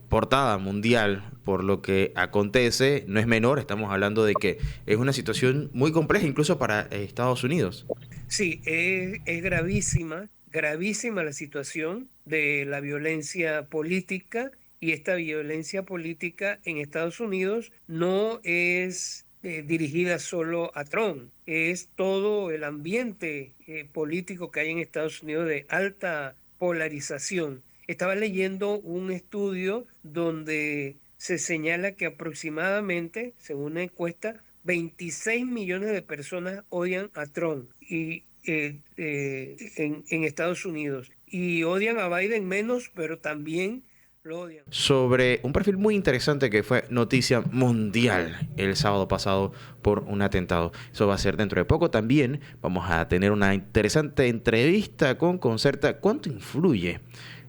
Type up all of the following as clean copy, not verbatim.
portada mundial por lo que acontece, no es menor, estamos hablando de que es una situación muy compleja incluso para Estados Unidos. Sí, es gravísima, gravísima la situación de la violencia política y esta violencia política en Estados Unidos no es dirigida solo a Trump, es todo el ambiente político que hay en Estados Unidos de alta polarización. Estaba leyendo un estudio donde se señala que aproximadamente, según una encuesta, 26 millones de personas odian a Trump en Estados Unidos y odian a Biden menos, pero también lo odian. Sobre un perfil muy interesante que fue noticia mundial el sábado pasado por un atentado. Eso va a ser dentro de poco. También vamos a tener una interesante entrevista con Concerta. ¿Cuánto influye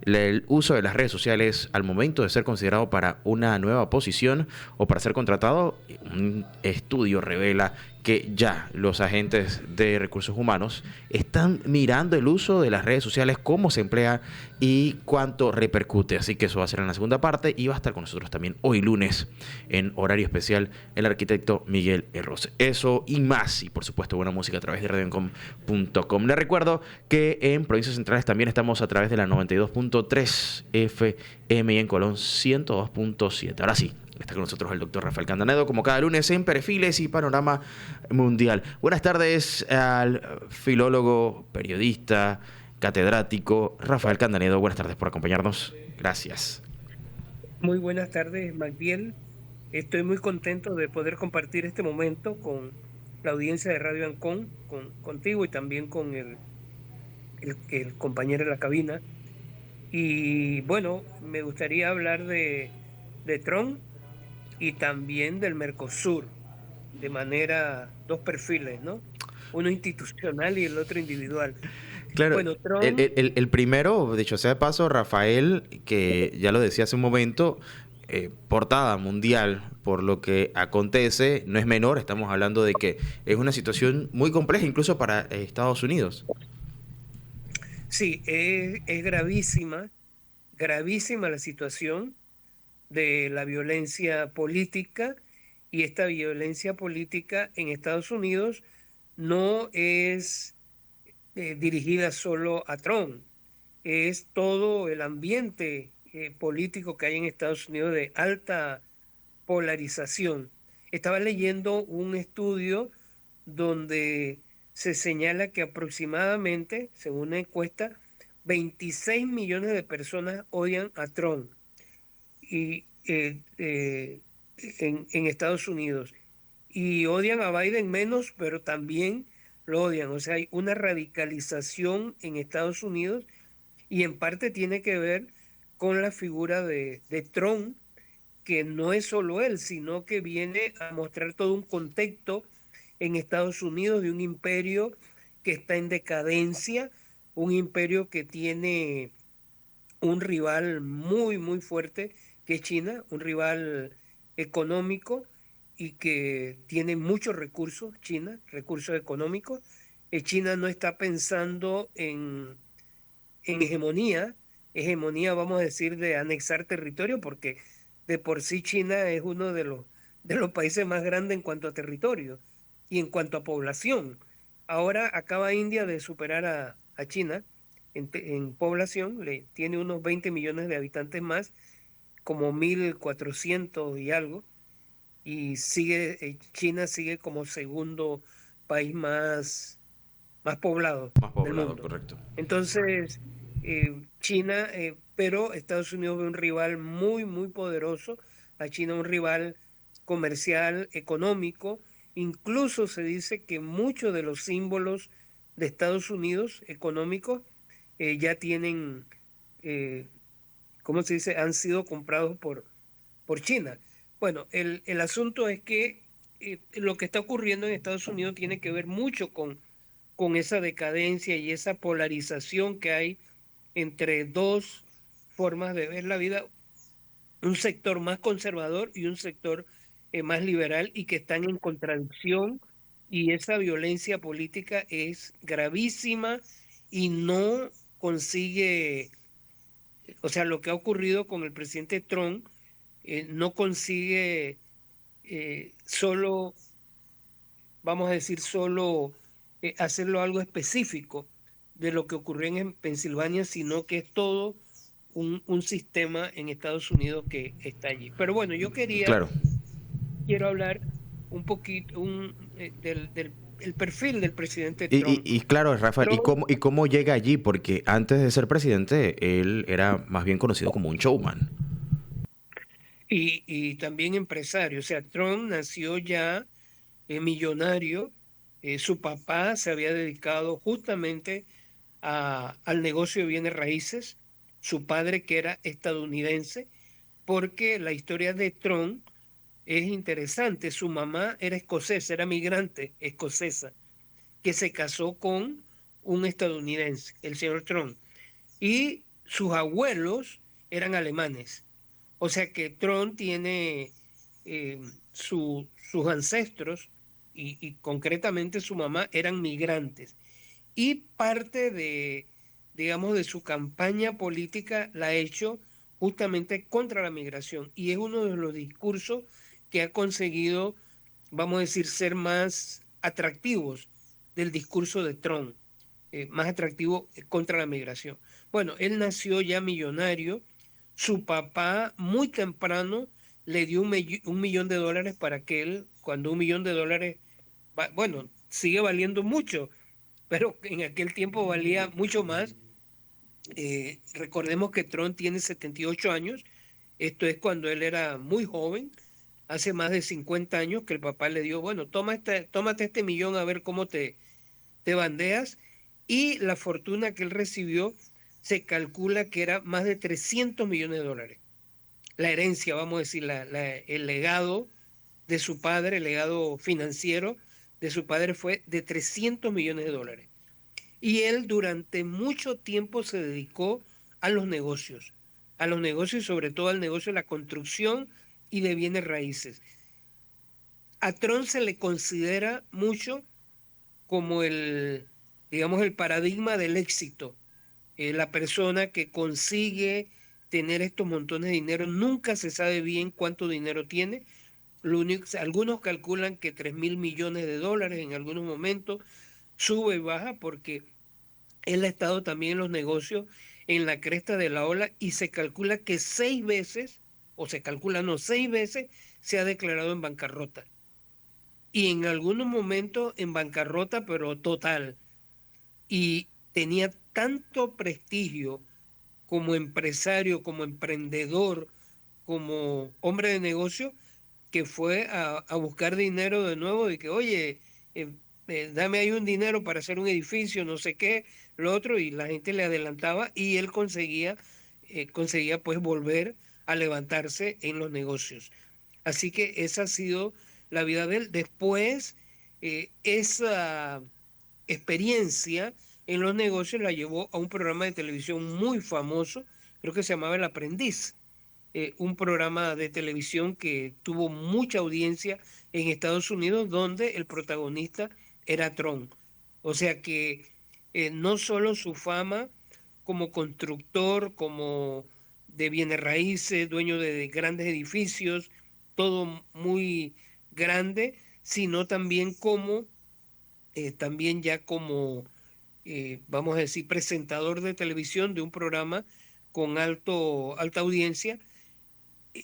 el uso de las redes sociales al momento de ser considerado para una nueva posición o para ser contratado? Un estudio revela que ya los agentes de recursos humanos están mirando el uso de las redes sociales, cómo se emplea y cuánto repercute. Así que eso va a ser en la segunda parte y va a estar con nosotros también hoy lunes en horario especial el arquitecto Miguel Herros. Eso y más, y por supuesto buena música a través de radioencom.com. Les recuerdo que en Provincias Centrales también estamos a través de la 92.3 FM y en Colón 102.7. Ahora sí, está con nosotros el doctor Rafael Candanedo, como cada lunes en Perfiles y Panorama Mundial. Buenas tardes al filólogo, periodista, catedrático Rafael Candanedo. Buenas tardes por acompañarnos. Gracias. Muy buenas tardes, Magdiel. Estoy muy contento de poder compartir este momento con la audiencia de Radio Ancon, contigo y también con el compañero de la cabina. Y bueno, me gustaría hablar de Trump y también del Mercosur, de manera, dos perfiles, ¿no? Uno institucional y el otro individual. Claro, Bueno, el, Trump, el, el- el primero, dicho sea de paso, Rafael, que ya lo decía hace un momento, portada mundial por lo que acontece, no es menor, estamos hablando de que es una situación muy compleja incluso para Estados Unidos. sí, es gravísima, gravísima la situación de la violencia política y esta violencia política en Estados Unidos no es dirigida solo a Trump, es todo el ambiente político que hay en Estados Unidos de alta polarización. Estaba leyendo un estudio donde se señala que aproximadamente, según una encuesta, 26 millones de personas odian a Trump y, en Estados Unidos. Y odian a Biden menos, pero también lo odian. O sea, hay una radicalización en Estados Unidos y en parte tiene que ver con la figura de Trump, que no es solo él, sino que viene a mostrar todo un contexto en Estados Unidos de un imperio que está en decadencia, un imperio que tiene un rival muy, muy fuerte, que es China, un rival económico y que tiene muchos recursos, China, recursos económicos. China no está pensando en hegemonía, vamos a decir, de anexar territorio, porque de por sí China es uno de los países más grandes en cuanto a territorio y en cuanto a población. Ahora acaba India de superar a China en población, tiene unos 20 millones de habitantes más, como 1.400 y algo, y China sigue como segundo país más poblado Más del poblado, mundo. correcto. Entonces, China, pero Estados Unidos ve un rival muy, muy poderoso, a China un rival comercial, económico. Incluso se dice que muchos de los símbolos de Estados Unidos económicos ya tienen, eh, ¿cómo se dice? Han sido comprados por China. Bueno, el asunto es que lo que está ocurriendo en Estados Unidos tiene que ver mucho con esa decadencia y esa polarización que hay entre dos formas de ver la vida, un sector más conservador y un sector más liberal y que están en contradicción y esa violencia política es gravísima y no consigue o sea, lo que ha ocurrido con el presidente Trump no consigue solo, vamos a decir, solo hacerlo algo específico de lo que ocurrió en Pensilvania, sino que es todo un sistema en Estados Unidos que está allí. Pero bueno, Claro. quiero hablar un poquito del el perfil del presidente Y, Trump. y claro, Rafael, Trump y cómo llega allí? Porque antes de ser presidente, él era más bien conocido como un showman. y también empresario, o sea, Trump nació ya millonario. Su papá se había dedicado justamente al negocio de bienes raíces, su padre que era estadounidense, porque la historia de Trump es interesante. Su mamá era escocesa, era migrante escocesa, que se casó con un estadounidense, el señor Trump, y sus abuelos eran alemanes. O sea que Trump tiene sus ancestros y concretamente su mamá eran migrantes. Y parte de, digamos, de su campaña política la ha hecho justamente contra la migración. Y es uno de los discursos que ha conseguido, vamos a decir, ser más atractivos del discurso de Trump, más atractivo contra la migración. Bueno, él nació ya millonario. Su papá muy temprano le dio un millón de dólares para que él, cuando un millón de dólares, bueno, sigue valiendo mucho, pero en aquel tiempo valía mucho más. Recordemos que Trump tiene 78 años, esto es cuando él era muy joven, hace más de 50 años que el papá le dio, bueno, tómate este millón a ver cómo te bandeas, y la fortuna que él recibió se calcula que era más de 300 millones de dólares. La herencia, vamos a decir, el legado de su padre, el legado financiero de su padre fue de 300 millones de dólares. Y él durante mucho tiempo se dedicó a los negocios y sobre todo al negocio de la construcción y de bienes raíces. A Tron se le considera mucho como digamos, el paradigma del éxito. La persona que consigue tener estos montones de dinero, nunca se sabe bien cuánto dinero tiene. Algunos calculan que 3.000 millones de dólares en algunos momentos, sube y baja porque él ha estado también en los negocios en la cresta de la ola y se calcula que 6 veces, o se calcula no, 6 veces se ha declarado en bancarrota. Y en algunos momentos en bancarrota, pero total. Y tenía tanto prestigio como empresario, como emprendedor, como hombre de negocio, que fue a buscar dinero de nuevo y que, oye, eh, dame ahí un dinero para hacer un edificio, no sé qué, lo otro, y la gente le adelantaba y él conseguía pues volver a levantarse en los negocios. Así que esa ha sido la vida de él. Después, esa experiencia en los negocios la llevó a un programa de televisión muy famoso, creo que se llamaba El Aprendiz, un programa de televisión que tuvo mucha audiencia en Estados Unidos, donde el protagonista era Trump. O sea que no solo su fama como constructor, como de bienes raíces, dueño de grandes edificios, todo muy grande, sino también como, también ya como, vamos a decir, presentador de televisión de un programa con alta audiencia,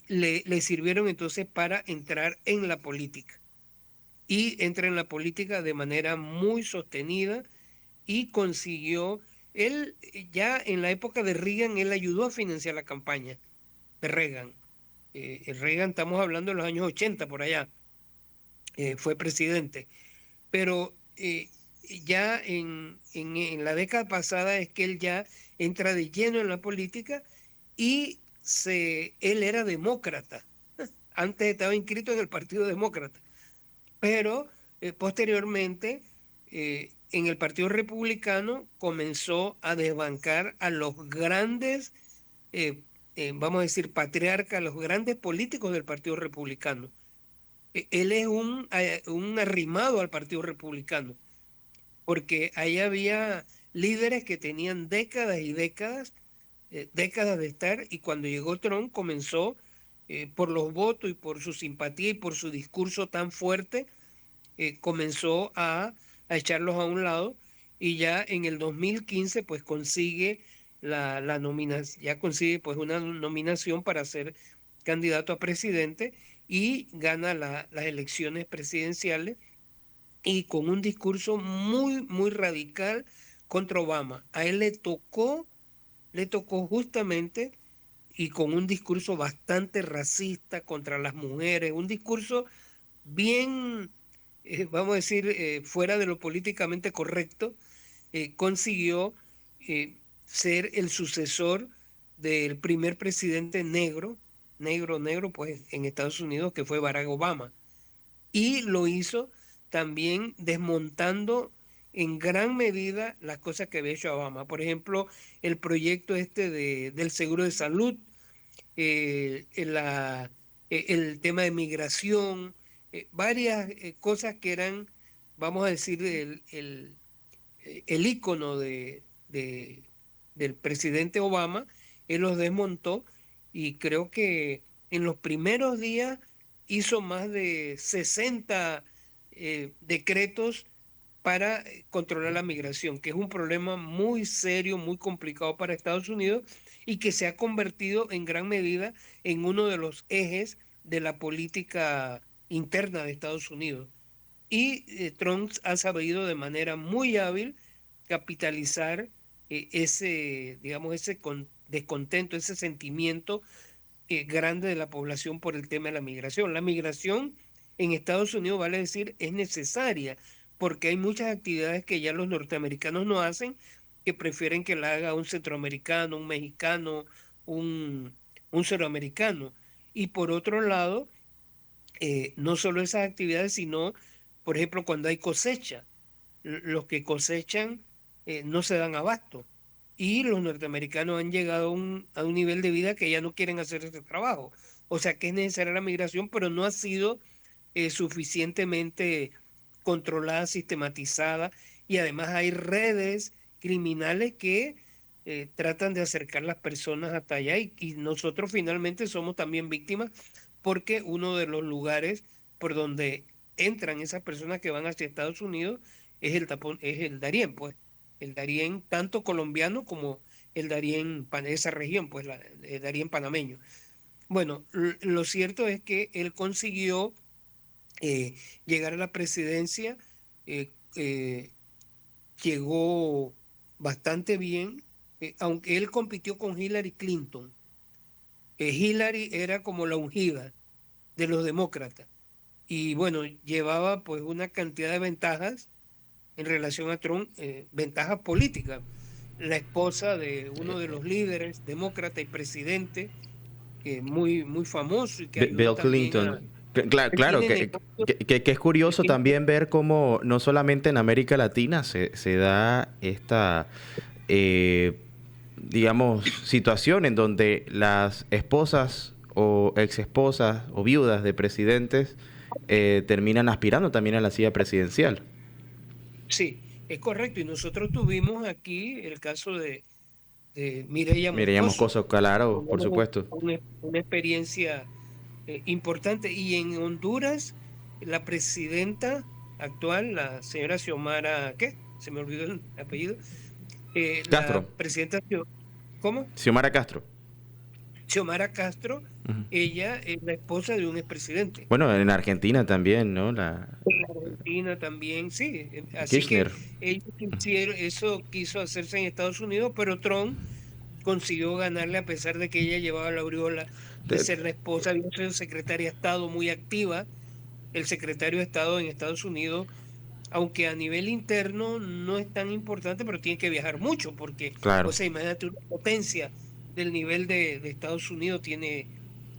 le sirvieron entonces para entrar en la política. Y entra en la política de manera muy sostenida y consiguió, él ya en la época de Reagan, él ayudó a financiar la campaña de Reagan. Reagan, estamos hablando de los años 80 por allá, fue presidente. Pero ya en la década pasada es que él ya entra de lleno en la política y él era demócrata. Antes estaba inscrito en el Partido Demócrata, pero posteriormente en el Partido Republicano comenzó a desbancar a los grandes, vamos a decir, patriarcas, a los grandes políticos del Partido Republicano. Él es un arrimado al Partido Republicano, porque ahí había líderes que tenían décadas y décadas décadas de estar, y cuando llegó Trump comenzó, por los votos y por su simpatía y por su discurso tan fuerte, comenzó a echarlos a un lado, y ya en el 2015 pues consigue la nominación, ya consigue pues una nominación para ser candidato a presidente, y gana las elecciones presidenciales, y con un discurso muy, muy radical contra Obama. A él le tocó justamente, y con un discurso bastante racista contra las mujeres, un discurso bien, vamos a decir, fuera de lo políticamente correcto, consiguió ser el sucesor del primer presidente negro, pues en Estados Unidos, que fue Barack Obama. Y lo hizo también desmontando en gran medida las cosas que había hecho Obama. Por ejemplo, el proyecto este del seguro de salud, el tema de migración, varias cosas que eran, vamos a decir, el ícono del presidente Obama. Él los desmontó, y creo que en los primeros días hizo más de 60 decretos para controlar la migración, que es un problema muy serio, muy complicado para Estados Unidos, y que se ha convertido en gran medida en uno de los ejes de la política interna de Estados Unidos. Y Trump ha sabido de manera muy hábil capitalizar ese, digamos, descontento, ese sentimiento grande de la población por el tema de la migración. La migración en Estados Unidos, vale decir, es necesaria, porque hay muchas actividades que ya los norteamericanos no hacen, que prefieren que la haga un centroamericano, un mexicano, un, un sudamericano. Y por otro lado, no solo esas actividades, sino, por ejemplo, cuando hay cosecha, los que cosechan no se dan abasto. Y los norteamericanos han llegado a un nivel de vida que ya no quieren hacer ese trabajo. O sea que es necesaria la migración, pero no ha sido suficientemente controlada, sistematizada, y además hay redes criminales que tratan de acercar las personas hasta allá, y nosotros finalmente somos también víctimas, porque uno de los lugares por donde entran esas personas que van hacia Estados Unidos es el Darién, pues, el Darién tanto colombiano como el Darién, esa región, pues, el Darién panameño. Bueno, lo cierto es que él consiguió eh, llegar a la presidencia, eh, eh, llegó bastante bien, aunque él compitió con Hillary Clinton. Hillary era como la ungida de los demócratas, y bueno, llevaba pues una cantidad de ventajas en relación a Trump, ventajas políticas. La esposa de uno de los líderes demócrata y presidente, muy, muy famoso, y que ayudó Bill también Clinton. a... Claro, Él claro, tiene negocios, que es él curioso tiene- también ver cómo no solamente en América Latina se da esta, eh, digamos, situación en donde las esposas o exesposas o viudas de presidentes terminan aspirando también a la silla presidencial. sí, es correcto. Y nosotros tuvimos aquí el caso de Mireya Mireya Moscoso. Moscoso, claro, por Tenemos supuesto. una experiencia importante. Y en Honduras, la presidenta actual, la señora Xiomara, ¿qué? Se me olvidó el apellido. La Castro, presidenta, ¿cómo? Xiomara Castro. Xiomara Castro, Ujú. ella es la esposa de un expresidente. Bueno, en Argentina también, ¿no? La En Argentina también, sí. Así que Kirchner. ellos quisieron, eso quiso hacerse en Estados Unidos, pero Trump consiguió ganarle, a pesar de que ella llevaba la aureola de Te- ser la esposa, había sido secretaria de Estado muy activa. El secretario de Estado en Estados Unidos, aunque a nivel interno no es tan importante, pero tiene que viajar mucho, porque, o Claro. sea, imagínate una potencia del nivel de Estados Unidos tiene,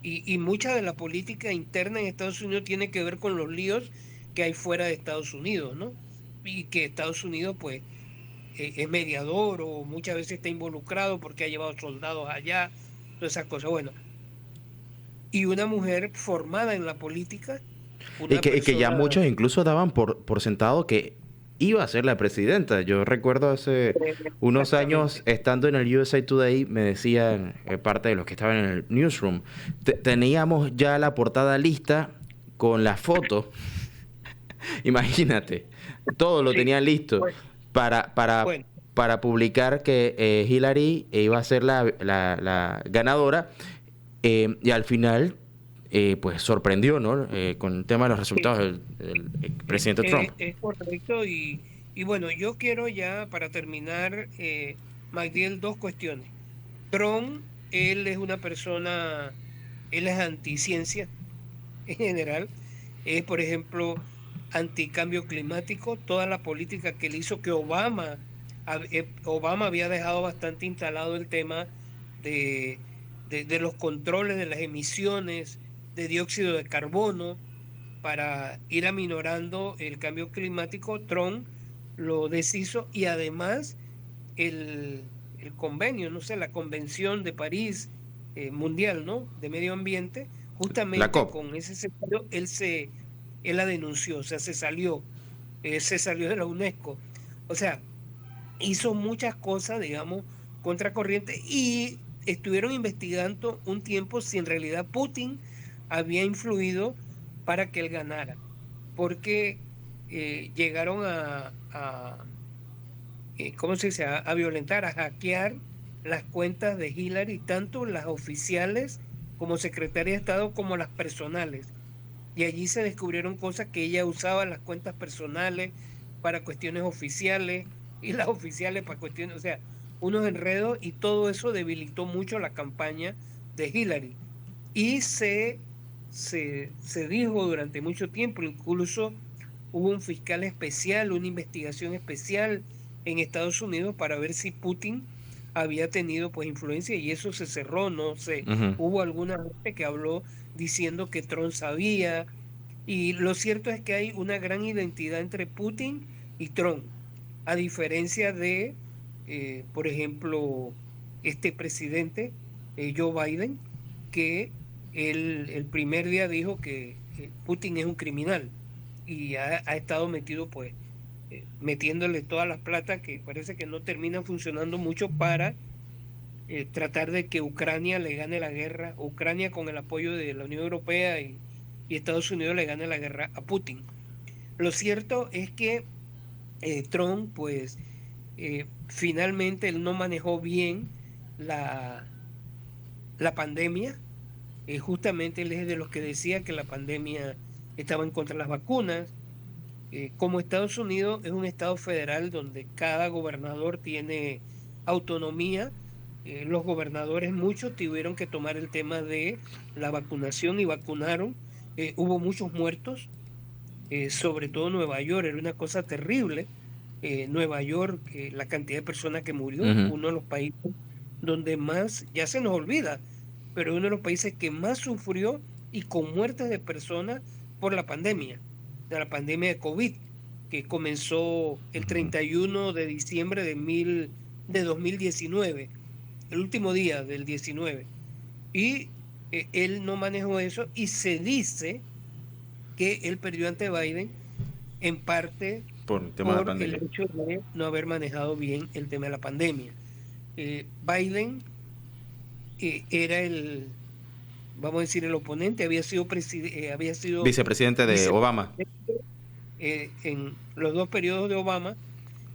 y mucha de la política interna en Estados Unidos tiene que ver con los líos que hay fuera de Estados Unidos, ¿no? Y que Estados Unidos, pues, es mediador, o muchas veces está involucrado porque ha llevado soldados allá, todas esas cosas. Bueno, y una mujer formada en la política, Y una que ya persona... muchos incluso daban por sentado que iba a ser la presidenta. Yo recuerdo hace unos años, Exactamente. estando en el USA Today, me decían, parte de los que estaban en el newsroom, teníamos ya la portada lista con la foto. Imagínate, todo lo Sí, tenían listo bueno, para, para, bueno, para publicar que Hillary iba a ser la ganadora, y al final, pues sorprendió, ¿no? Con el tema de los sí, resultados del presidente Trump. es correcto y bueno, yo quiero ya para terminar, Magdiel, dos cuestiones. Trump, él es una persona, él es anticiencia en general, es por ejemplo anticambio climático, toda la política que él hizo, que Obama había dejado bastante instalado el tema de, de los controles de las emisiones de dióxido de carbono para ir aminorando el cambio climático. Trump lo deshizo y además el convenio, no sé, la Convención de París, mundial, ¿no? De medio ambiente, La justamente COP. con ese sentido, él la denunció, o sea, se salió de la UNESCO. O sea, hizo muchas cosas, digamos, contracorriente y estuvieron investigando un tiempo si en realidad Putin había influido para que él ganara, porque llegaron ¿cómo se dice?, a violentar, a hackear las cuentas de Hillary, tanto las oficiales como secretaria de Estado como las personales. Y allí se descubrieron cosas que ella usaba las cuentas personales para cuestiones oficiales y las oficiales para cuestiones, o sea, unos enredos y todo eso debilitó mucho la campaña de Hillary. Y se dijo durante mucho tiempo, incluso hubo un fiscal especial, una investigación especial en Estados Unidos para ver si Putin había tenido pues influencia y eso se cerró, no sé, Ujú. hubo alguna gente que habló diciendo que Trump sabía y lo cierto es que hay una gran identidad entre Putin y Trump, a diferencia de, por ejemplo, este presidente, Joe Biden, que el primer día dijo que Putin es un criminal y ha estado metido, pues, metiéndole todas las plata que parece que no termina funcionando mucho para tratar de que Ucrania le gane la guerra, Ucrania con el apoyo de la Unión Europea y Estados Unidos le gane la guerra a Putin. Lo cierto es que Trump, pues, finalmente él no manejó bien la, la pandemia. Justamente él es de los que decía que la pandemia estaba en contra de las vacunas. Como Estados Unidos es un estado federal donde cada gobernador tiene autonomía, los gobernadores muchos tuvieron que tomar el tema de la vacunación y vacunaron. Hubo muchos muertos, sobre todo Nueva York, era una cosa terrible. Nueva York, la cantidad de personas que murió, Ujú. uno de los países donde más, ya se nos olvida, pero uno de los países que más sufrió y con muertes de personas por de la pandemia de COVID, que comenzó el Ujú. 31 de diciembre de 2019, el último día del 19. Y él no manejó eso y se dice que él perdió ante Biden en parte Por el tema de la por el pandemia. hecho de no haber manejado bien el tema de la pandemia. Biden era vamos a decir, el oponente, había sido Vicepresidente de Obama. vicepresidente en los dos periodos de Obama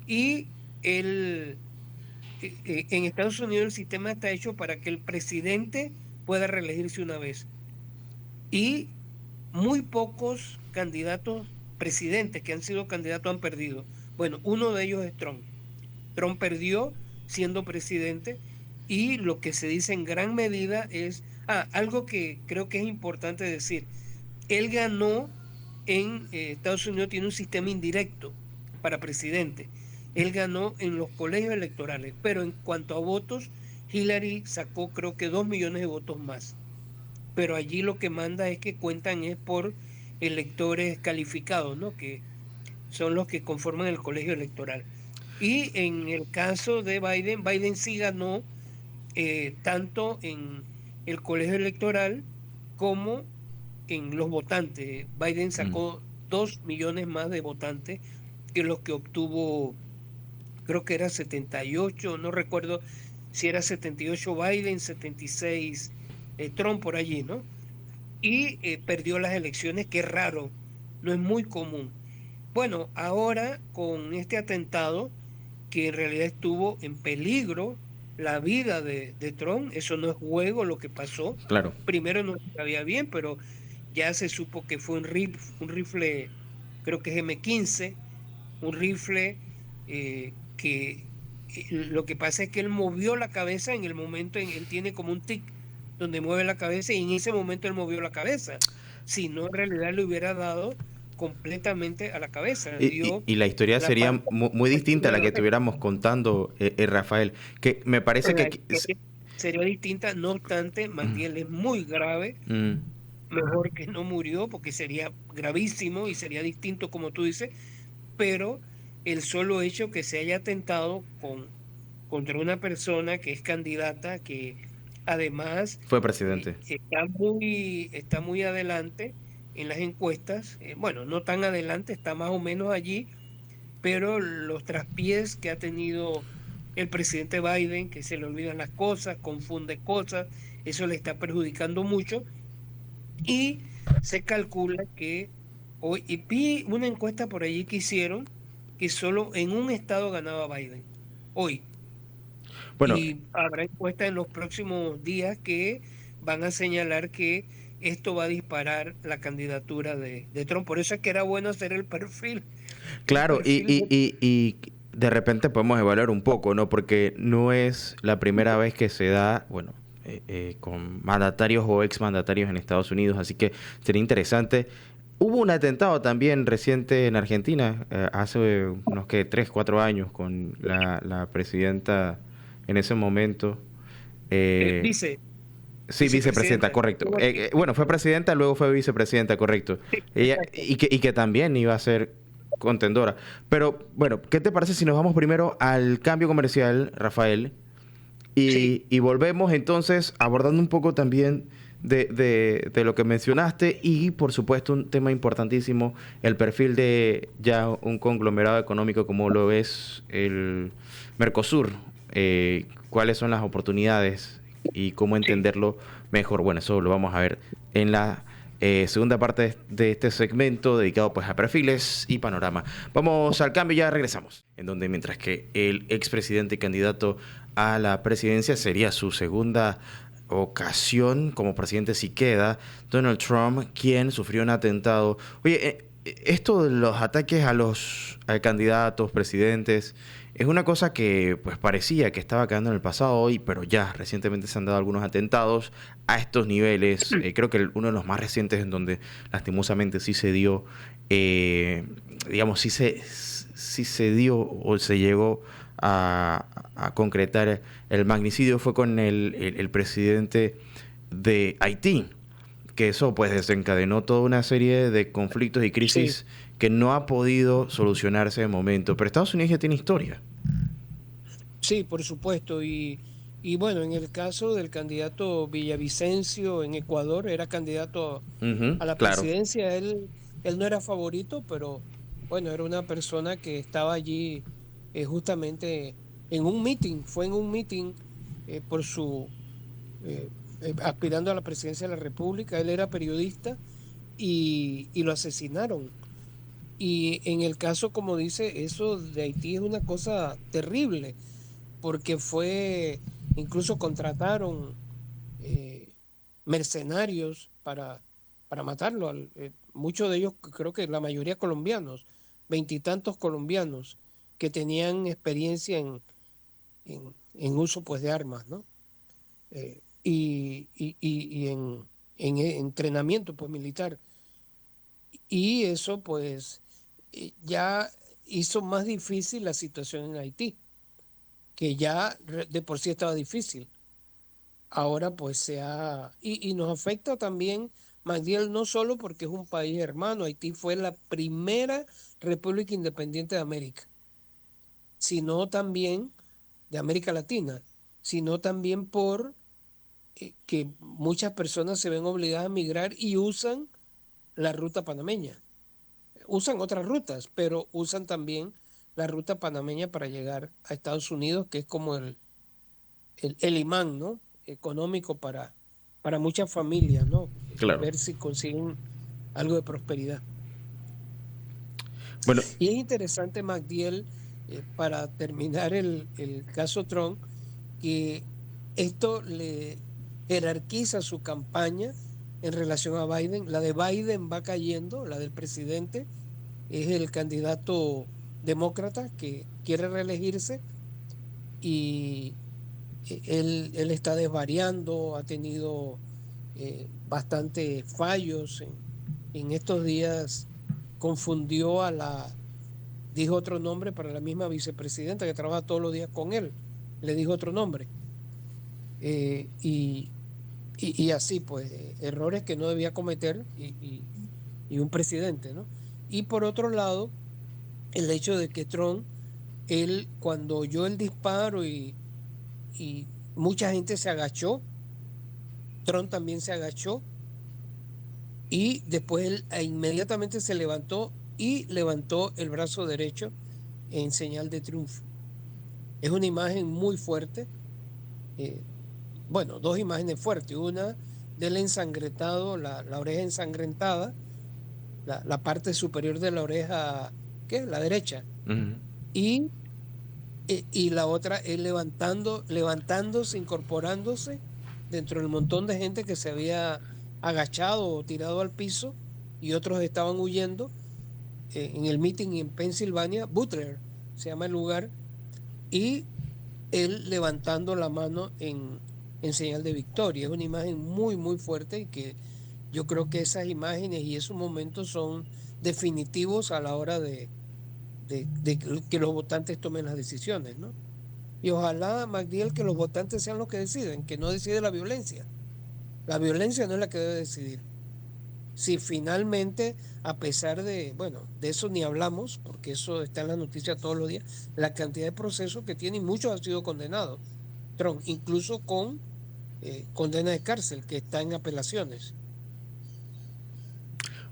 y él, en Estados Unidos el sistema está hecho para que el presidente pueda reelegirse una vez y muy pocos candidatos presidentes que han sido candidatos han perdido. Bueno, uno de ellos es Trump. Trump perdió siendo presidente y lo que se dice en gran medida es, algo que creo que es importante decir, él ganó en Estados Unidos, tiene un sistema indirecto para presidente. Él ganó en los colegios electorales, pero en cuanto a votos, Hillary sacó creo que 2 millones de votos más. Pero allí lo que manda es que cuentan es por electores calificados, ¿no? Que son los que conforman el colegio electoral. Y en el caso de Biden, Biden sí ganó tanto en el colegio electoral como en los votantes. Biden Mm. sacó 2 millones más de votantes que los que obtuvo, creo que era 78, no recuerdo si era 78 Biden, 76 Trump por allí, ¿no? Y perdió las elecciones, que es raro, no es muy común. Bueno, ahora con este atentado, que en realidad estuvo en peligro la vida de Trump, eso no es juego lo que pasó. Claro. Primero no se sabía bien, pero ya se supo que fue un rifle, creo que es M15, un rifle que lo que pasa es que él movió la cabeza en el momento, él tiene como un tic donde mueve la cabeza y en ese momento él movió la cabeza. Si no, en realidad le hubiera dado completamente a la cabeza. Dio Y la historia la sería parte muy distinta a la que de estuviéramos contando, Rafael, que me parece la que... historia sería distinta, no obstante, Magdiel es muy grave, Mm, mejor que no murió porque sería gravísimo y sería distinto como tú dices, pero el solo hecho que se haya atentado contra una persona que es candidata, que además fue presidente. está muy adelante en las encuestas, bueno, no tan adelante, está más o menos allí, pero los traspiés que ha tenido el presidente Biden, que se le olvidan las cosas, confunde cosas, eso le está perjudicando mucho y se calcula que hoy, y vi una encuesta por allí que hicieron, que solo en un estado ganaba Biden, hoy. Bueno, Y habrá encuestas en los próximos días que van a señalar que esto va a disparar la candidatura de Trump. Por eso es que era bueno hacer el claro, perfil de... y de repente podemos evaluar un poco, ¿no? Porque no es la primera vez que se da, bueno, con mandatarios o exmandatarios en Estados Unidos, así que sería interesante. Hubo un atentado también reciente en Argentina, hace unos que 3, 4 años, con la presidenta en ese momento. eh, Dice, sí, vicepresidenta, vicepresidenta. correcto. Bueno, fue presidenta, luego fue vicepresidenta, correcto. Sí, Ella, exacto. y que también iba a ser contendora. Pero bueno, ¿qué te parece si nos vamos primero al cambio comercial, Rafael? Sí, Y volvemos entonces abordando un poco también de lo que mencionaste y por supuesto un tema importantísimo, el perfil de ya un conglomerado económico como lo es el Mercosur. ¿Cuáles son las oportunidades y cómo sí. entenderlo mejor? Bueno, eso lo vamos a ver en la segunda parte de este segmento dedicado pues a perfiles y panorama. Vamos al cambio y ya regresamos. En donde mientras que el expresidente y candidato a la presidencia sería su segunda ocasión como presidente si queda, Donald Trump, quien sufrió un atentado. Oye, esto de los ataques a los candidatos, presidentes, es una cosa que pues parecía que estaba quedando en el pasado hoy, pero ya recientemente se han dado algunos atentados a estos niveles. Creo que uno de los más recientes en donde lastimosamente sí se dio, digamos, sí se dio o se llegó a concretar el magnicidio fue con el presidente de Haití, que eso pues desencadenó toda una serie de conflictos y Sí, crisis que no ha podido solucionarse de momento. Pero Estados Unidos ya tiene historia. sí, por supuesto. Y bueno, en el caso del candidato Villavicencio en Ecuador, era candidato Ujú, a la claro. presidencia. Él no era favorito, pero bueno, era una persona que estaba allí justamente en un meeting, fue en un meeting por eh, aspirando a la presidencia de la República. Él era periodista y lo asesinaron. Y en el caso, como dice, eso de Haití es una cosa terrible, porque incluso contrataron eh, mercenarios para matarlo. Muchos de ellos, creo que la mayoría colombianos, veintitantos colombianos que tenían experiencia en uso pues de armas, ¿no? Y en entrenamiento pues militar. Y eso pues ya hizo más difícil la situación en Haití, que ya de por sí estaba difícil. Ahora pues y nos afecta también, Magdiel, no solo porque es un país hermano. Haití fue la primera república independiente de América, sino también de América Latina, sino también por que muchas personas se ven obligadas a migrar y usan la ruta panameña. usan otras rutas, pero usan también la ruta panameña para llegar a Estados Unidos, que es como el imán, ¿no? Económico para muchas familias, ¿no? Claro. Ver si consiguen algo de prosperidad. Bueno, Y es interesante, Magdiel, para terminar el caso Trump, que esto le jerarquiza su campaña en relación a Biden. La de Biden va cayendo, la del presidente es el candidato demócrata que quiere reelegirse y él está desvariando, ha tenido bastantes fallos en estos días, confundió dijo otro nombre para la misma vicepresidenta que trabaja todos los días con él, le dijo otro nombre. Eh, y, y así, pues, errores que no debía cometer y un presidente, ¿no? Y por otro lado, el hecho de que Trump, él, cuando oyó el disparo y mucha gente se agachó, Trump también se agachó y después él inmediatamente se levantó y levantó el brazo derecho en señal de triunfo. Es una imagen muy fuerte. eh, bueno, dos imágenes fuertes. Una del ensangretado, la oreja ensangrentada, la parte superior de la oreja, ¿qué? La derecha. ujú. Y, y la otra es levantándose, incorporándose dentro del montón de gente que se había agachado o tirado al piso y otros estaban huyendo en el meeting en Pensilvania, Butler se llama el lugar, y él levantando la mano en señal de victoria. Es una imagen muy, muy fuerte y que yo creo que esas imágenes y esos momentos son definitivos a la hora de que los votantes tomen las decisiones, ¿no? Y ojalá, Magdiel, que los votantes sean los que deciden, que no decide la violencia. La violencia no es la que debe decidir. Si finalmente, a pesar de, bueno, de eso ni hablamos, porque eso está en las noticias todos los días, la cantidad de procesos que tiene y muchos han sido condenados. Trump, incluso con condena de cárcel, que está en apelaciones.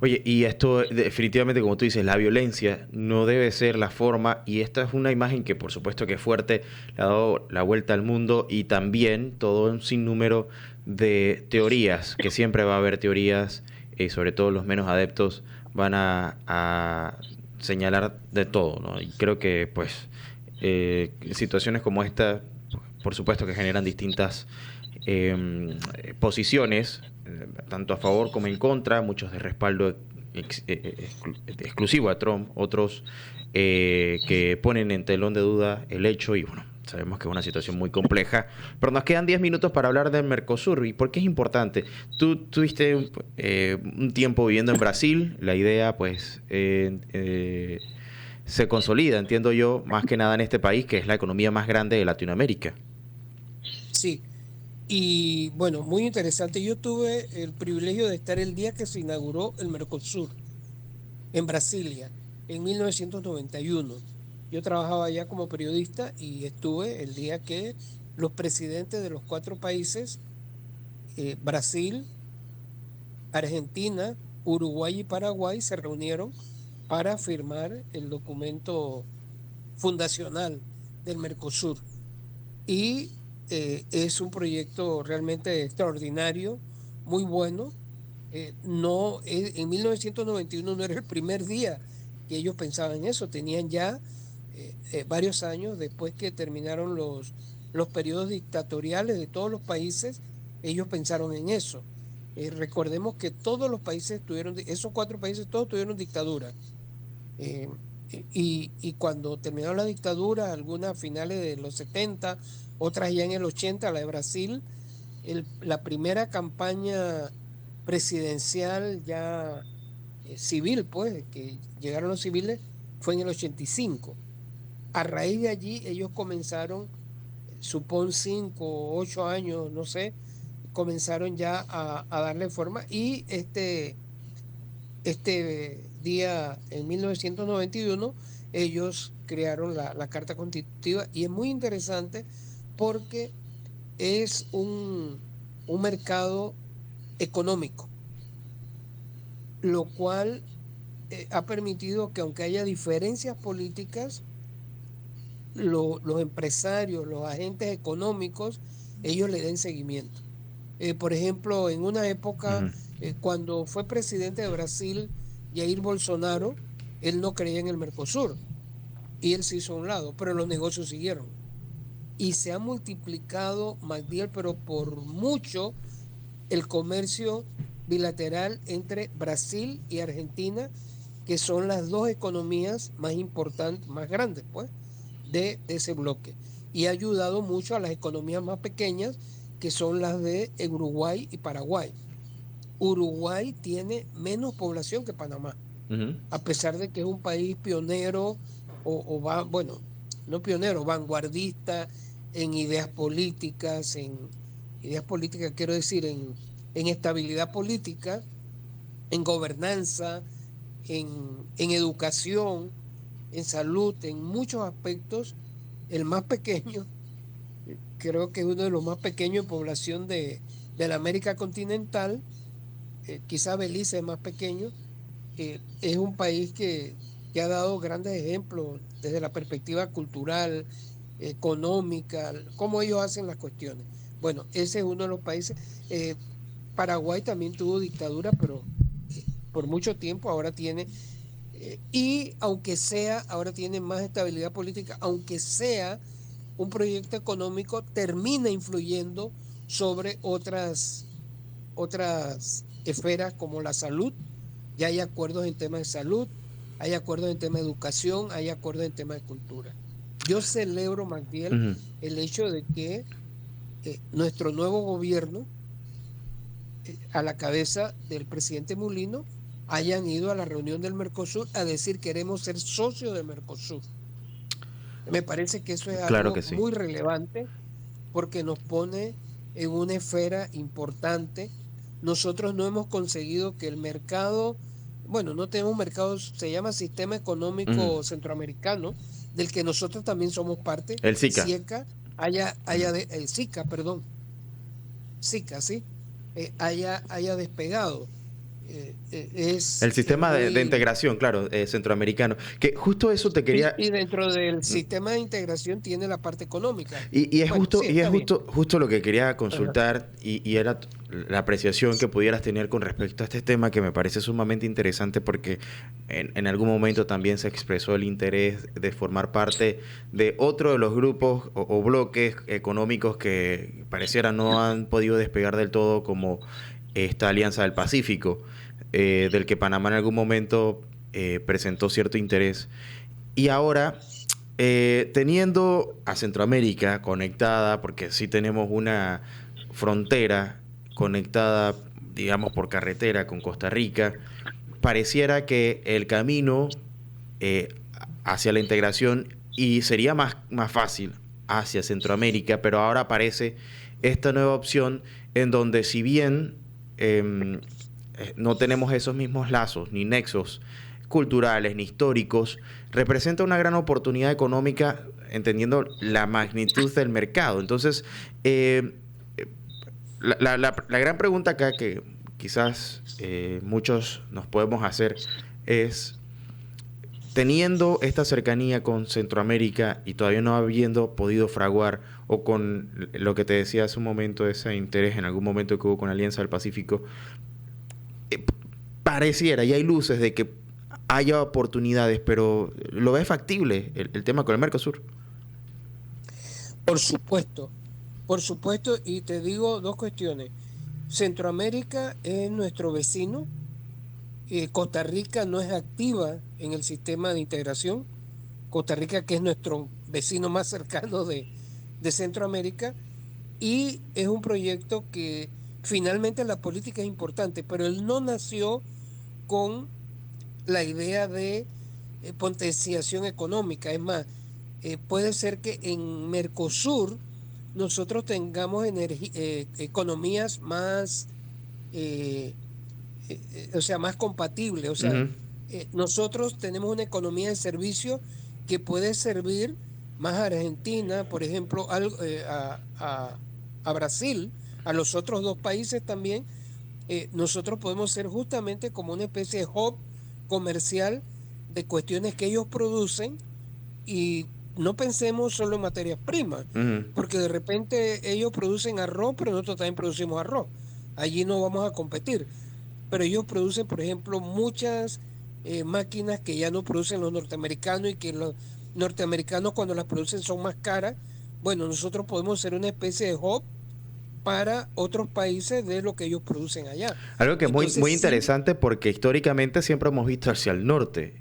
Oye, y esto definitivamente, como tú dices, la violencia no debe ser la forma, y esta es una imagen que por supuesto que es fuerte, le ha dado la vuelta al mundo, y también todo un sinnúmero de teorías, que siempre va a haber teorías, y sobre todo los menos adeptos van a señalar de todo, ¿no? Y creo que pues situaciones como esta, por supuesto que generan distintas posiciones, tanto a favor como en contra, muchos de respaldo exclusivo a Trump, otros que ponen en telón de duda el hecho, y bueno, sabemos que es una situación muy compleja, pero nos quedan 10 minutos para hablar del Mercosur. ¿Y por qué es importante? Tú tuviste un tiempo viviendo en Brasil, la idea pues se consolida, entiendo yo, más que nada en este país, que es la economía más grande de Latinoamérica. Sí, y bueno, muy interesante. Yo tuve el privilegio de estar el día que se inauguró el Mercosur en Brasilia, en 1991. Yo trabajaba allá como periodista y estuve el día que los presidentes de los cuatro países, Brasil, Argentina, Uruguay y Paraguay, se reunieron para firmar el documento fundacional del Mercosur. Y es un proyecto realmente extraordinario, muy bueno. No, en 1991 no era el primer día que ellos pensaban en eso, tenían ya varios años después que terminaron los periodos dictatoriales de todos los países, ellos pensaron en eso. Recordemos que todos los países tuvieron, esos cuatro países todos tuvieron dictadura. Eh, y cuando terminó la dictadura, algunas a finales de los 70, otras ya en el 80, la de Brasil, la primera campaña presidencial ya civil, pues, que llegaron los civiles, fue en el 85. A raíz de allí, ellos comenzaron, supón 5 o 8 años, no sé, comenzaron ya a darle forma y este día, en 1991, ellos crearon la Carta Constitutiva y es muy interesante porque es un mercado económico, lo cual ha permitido que aunque haya diferencias políticas, los empresarios, los agentes económicos, ellos le den seguimiento. Por ejemplo, en una época, Ujú, cuando fue presidente de Brasil, Jair Bolsonaro, él no creía en el Mercosur y él se hizo a un lado, pero los negocios siguieron. Y se ha multiplicado, Magdiel, pero por mucho, el comercio bilateral entre Brasil y Argentina, que son las dos economías más importantes, más grandes, pues, de ese bloque. Y ha ayudado mucho a las economías más pequeñas, que son las de Uruguay y Paraguay. Uruguay tiene menos población que Panamá, ujú. a pesar de que es un país pionero bueno, no pionero, vanguardista en ideas políticas quiero decir, en estabilidad política, en gobernanza, en educación, en salud, en muchos aspectos. El más pequeño, creo que es uno de los más pequeños en población de la América continental, quizá Belice es más pequeño, es un país que ha dado grandes ejemplos desde la perspectiva cultural, económica, cómo ellos hacen las cuestiones. Bueno, ese es uno de los países. Eh, Paraguay también tuvo dictadura, pero por mucho tiempo ahora tiene, y aunque sea, ahora tiene más estabilidad política, aunque sea un proyecto económico, termina influyendo sobre otras esferas como la salud. Ya hay acuerdos en temas de salud, hay acuerdos en temas de educación, hay acuerdos en temas de cultura. Yo celebro, Magdiel, Ujú. el hecho de que nuestro nuevo gobierno, a la cabeza del presidente Mulino, hayan ido a la reunión del Mercosur a decir queremos ser socios del Mercosur. Me parece que eso es Claro algo que sí. muy relevante porque nos pone en una esfera importante. Nosotros no hemos conseguido que el mercado, bueno, no tenemos mercado, se llama Sistema Ujú. Económico Centroamericano, del que nosotros también somos parte, El Zika. SIECA, Ujú. SICA, perdón, SICA, ¿sí? Haya despegado. El Es sistema de muy... integración, claro, centroamericano. Que justo eso te quería. Y dentro del sistema de integración tiene la parte económica. Y es Bueno, justo, sí, está bien. justo lo que quería Ajá. consultar y era la apreciación que pudieras tener con respecto a este tema que me parece sumamente interesante porque en algún momento también se expresó el interés de formar parte de otro de los grupos o bloques económicos que pareciera no han podido despegar del todo como esta Alianza del Pacífico, del que Panamá en algún momento presentó cierto interés. Y ahora teniendo a Centroamérica conectada, porque sí tenemos una frontera conectada, digamos, por carretera con Costa Rica, pareciera que el camino eh, hacia la integración y sería más fácil hacia Centroamérica, pero ahora aparece esta nueva opción en donde si bien eh, no tenemos esos mismos lazos ni nexos culturales ni históricos, representa una gran oportunidad económica entendiendo la magnitud del mercado. Entonces, eh, la gran pregunta acá que quizás muchos nos podemos hacer es, teniendo esta cercanía con Centroamérica y todavía no habiendo podido fraguar o con lo que te decía hace un momento, ese interés en algún momento que hubo con la Alianza del Pacífico, eh, pareciera y hay luces de que haya oportunidades, pero ¿lo ves factible el tema con el Mercosur? Por supuesto, y te digo dos cuestiones. Centroamérica es nuestro vecino, Costa Rica no es activa en el sistema de integración, Costa Rica que es nuestro vecino más cercano de Centroamérica, y es un proyecto que finalmente la política es importante, pero él no nació con la idea de potenciación económica. Es más, puede ser que en Mercosur nosotros tengamos economías más, eh, o sea, más compatibles. O sea, Ujú, nosotros tenemos una economía de servicio que puede servir más a Argentina, por ejemplo, a Brasil, a los otros dos países también. Nosotros podemos ser justamente como una especie de hub comercial de cuestiones que ellos producen y no pensemos solo en materias primas, Ujú. porque de repente ellos producen arroz, pero nosotros también producimos arroz. Allí no vamos a competir. Pero ellos producen, por ejemplo, muchas máquinas que ya no producen los norteamericanos y que los norteamericanos cuando las producen son más caras. Bueno, nosotros podemos ser una especie de hub para otros países de lo que ellos producen allá. Algo que es muy, Entonces, muy sí, interesante porque históricamente siempre hemos visto hacia el norte.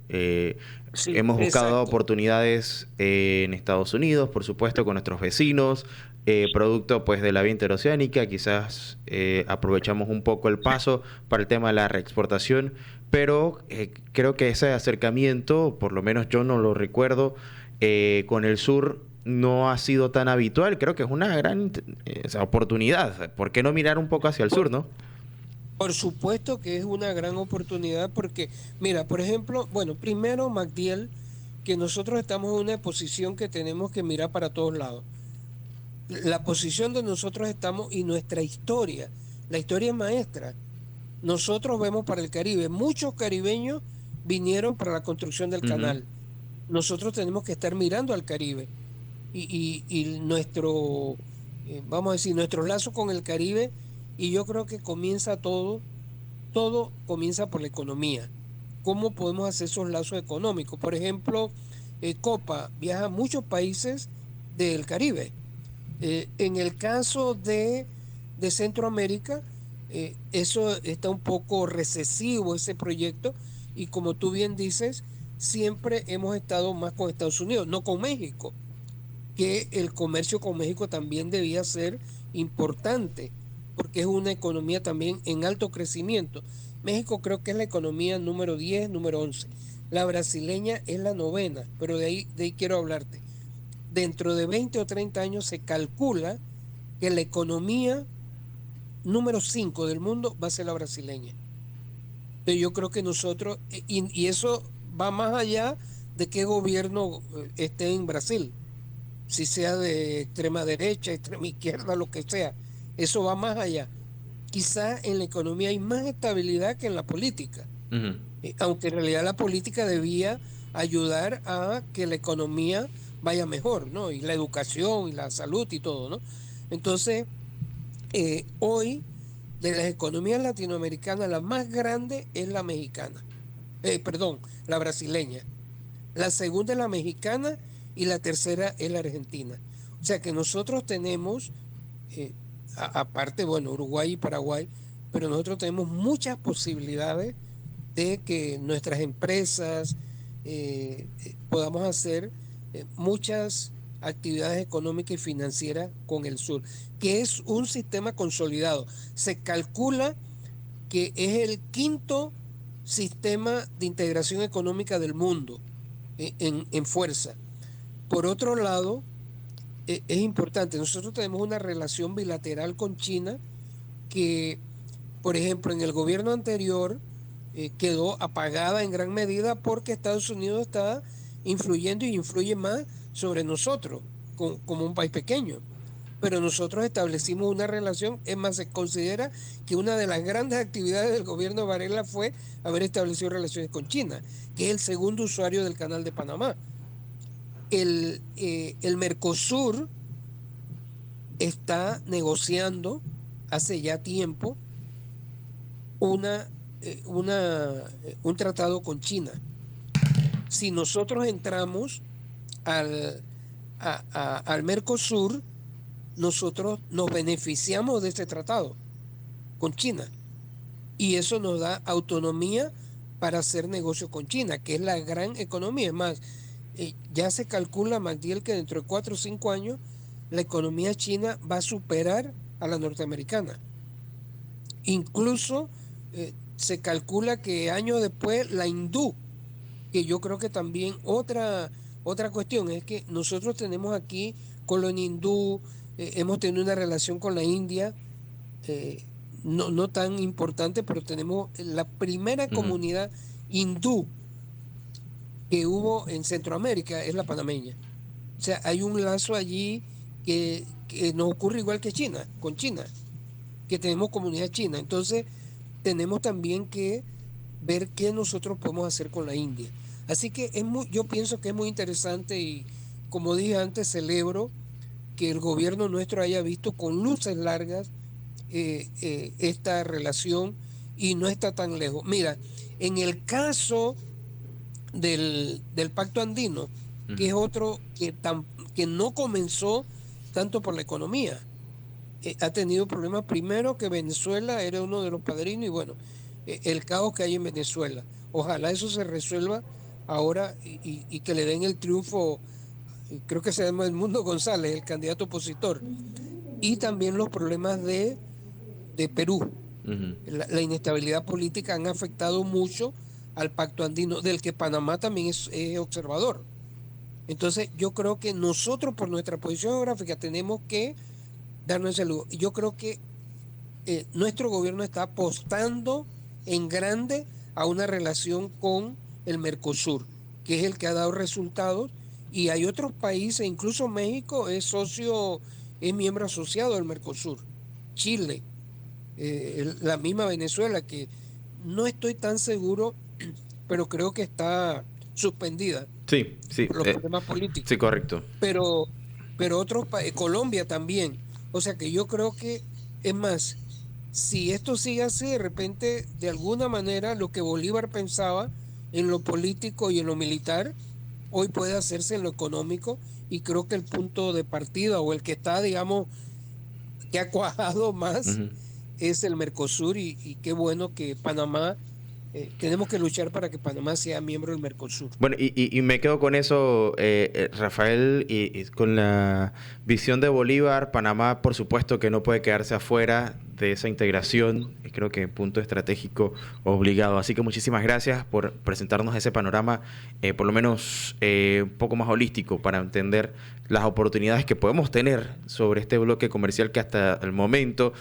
sí, Hemos buscado exacto. oportunidades en Estados Unidos, por supuesto, con nuestros vecinos, producto pues de la vía interoceánica, quizás aprovechamos un poco el paso para el tema de la reexportación, pero creo que ese acercamiento, por lo menos yo no lo recuerdo, con el sur no ha sido tan habitual. Creo que es una gran o sea, oportunidad. ¿Por qué no mirar un poco hacia el sur, Por, no? por supuesto que es una gran oportunidad porque, mira, por ejemplo, bueno, primero, Magdiel, que nosotros estamos en una posición que tenemos que mirar para todos lados. La posición de nosotros estamos y nuestra historia, la historia es maestra. Nosotros vemos para el Caribe, muchos caribeños vinieron para la construcción del Ujú. canal. Nosotros tenemos que estar mirando al Caribe y nuestro, vamos a decir, nuestro lazo con el Caribe, y yo creo que comienza todo comienza por la economía. ¿Cómo podemos hacer esos lazos económicos? Por ejemplo, Copa viaja a muchos países del Caribe. En el caso de Centroamérica, eso está un poco recesivo, ese proyecto, y como tú bien dices, siempre hemos estado más con Estados Unidos, no con México, que el comercio con México también debía ser importante, porque es una economía también en alto crecimiento. México creo que es la economía número 10, número 11. La brasileña es la novena, pero de ahí quiero hablarte. Dentro de 20 o 30 años se calcula que la economía número 5 del mundo va a ser la brasileña. Pero yo creo que nosotros, y eso va más allá de qué gobierno esté en Brasil, si sea de extrema derecha, extrema izquierda, lo que sea, eso va más allá. Quizá en la economía hay más estabilidad que en la política, Ujú. aunque en realidad la política debía ayudar a que la economía vaya mejor, ¿no? Y la educación y la salud y todo, ¿no? Entonces, hoy, de las economías latinoamericanas, la más grande es la mexicana, perdón, la brasileña. La segunda es la mexicana y la tercera es la argentina. O sea que nosotros tenemos, eh, aparte, bueno, Uruguay y Paraguay, pero nosotros tenemos muchas posibilidades de que nuestras empresas podamos hacer muchas actividades económicas y financieras con el sur, que es un sistema consolidado. Se calcula que es el quinto sistema de integración económica del mundo en fuerza. Por otro lado, es importante, nosotros tenemos una relación bilateral con China que, por ejemplo, en el gobierno anterior quedó apagada en gran medida porque Estados Unidos está influyendo y influye más sobre nosotros como un país pequeño. Pero nosotros establecimos una relación, es más, se considera que una de las grandes actividades del gobierno de Varela fue haber establecido relaciones con China, que es el segundo usuario del canal de Panamá. El Mercosur está negociando hace ya tiempo una, un tratado con China. Si nosotros entramos al, al Mercosur, nosotros nos beneficiamos de este tratado con China y eso nos da autonomía para hacer negocio con China, que es la gran economía. Es más, ya se calcula, Magdiel, que dentro de 4 o 5 años la economía china va a superar a la norteamericana. Incluso se calcula que años después la hindú, que yo creo que también otra cuestión es que nosotros tenemos aquí colonia hindú, hemos tenido una relación con la India, eh, no tan importante, pero tenemos la primera Ujú. comunidad hindú que hubo en Centroamérica, es la panameña. O sea, hay un lazo allí que nos ocurre igual que China, con China, que tenemos comunidad china. Entonces, tenemos también que ver qué nosotros podemos hacer con la India. Así que yo pienso que es muy interesante y, como dije antes, celebro que el gobierno nuestro haya visto con luces largas esta relación y no está tan lejos. Mira, en el caso del Pacto Andino, que es otro que no comenzó tanto por la economía, ha tenido problemas. Primero, que Venezuela era uno de los padrinos y bueno, el caos que hay en Venezuela. Ojalá eso se resuelva ahora y que le den el triunfo, creo que se llama Edmundo González, el candidato opositor. Y también los problemas de Perú. La inestabilidad política han afectado mucho al Pacto Andino, del que Panamá también es observador. Entonces, yo creo que nosotros, por nuestra posición geográfica, tenemos que darnos ese lujo. Yo creo que nuestro gobierno está apostando en grande a una relación con el Mercosur, que es el que ha dado resultados, y hay otros países, incluso México es miembro asociado del Mercosur, Chile, la misma Venezuela, que no estoy tan seguro, pero creo que está suspendida Sí, sí, por los problemas políticos. sí, correcto. Pero, pero otros países, Colombia también. O sea que yo creo que, es más, si esto sigue así, de repente, de alguna manera, lo que Bolívar pensaba en lo político y en lo militar, hoy puede hacerse en lo económico, y creo que el punto de partida, o el que está, digamos, que ha cuajado más, es el Mercosur, y qué bueno que Panamá, tenemos que luchar para que Panamá sea miembro del Mercosur. Bueno, y me quedo con eso, Rafael, y con la visión de Bolívar. Panamá, por supuesto, que no puede quedarse afuera de esa integración. Y creo que punto estratégico obligado. Así que muchísimas gracias por presentarnos ese panorama, por lo menos un poco más holístico, para entender las oportunidades que podemos tener sobre este bloque comercial que hasta el momento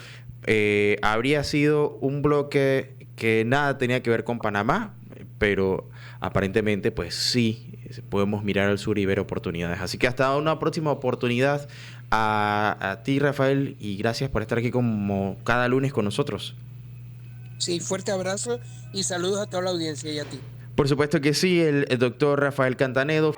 habría sido un bloque que nada tenía que ver con Panamá, pero aparentemente pues sí, podemos mirar al sur y ver oportunidades. Así que hasta una próxima oportunidad a ti, Rafael, y gracias por estar aquí como cada lunes con nosotros. Sí, fuerte abrazo y saludos a toda la audiencia y a ti. Por supuesto que sí, el doctor Rafael Cantanedo.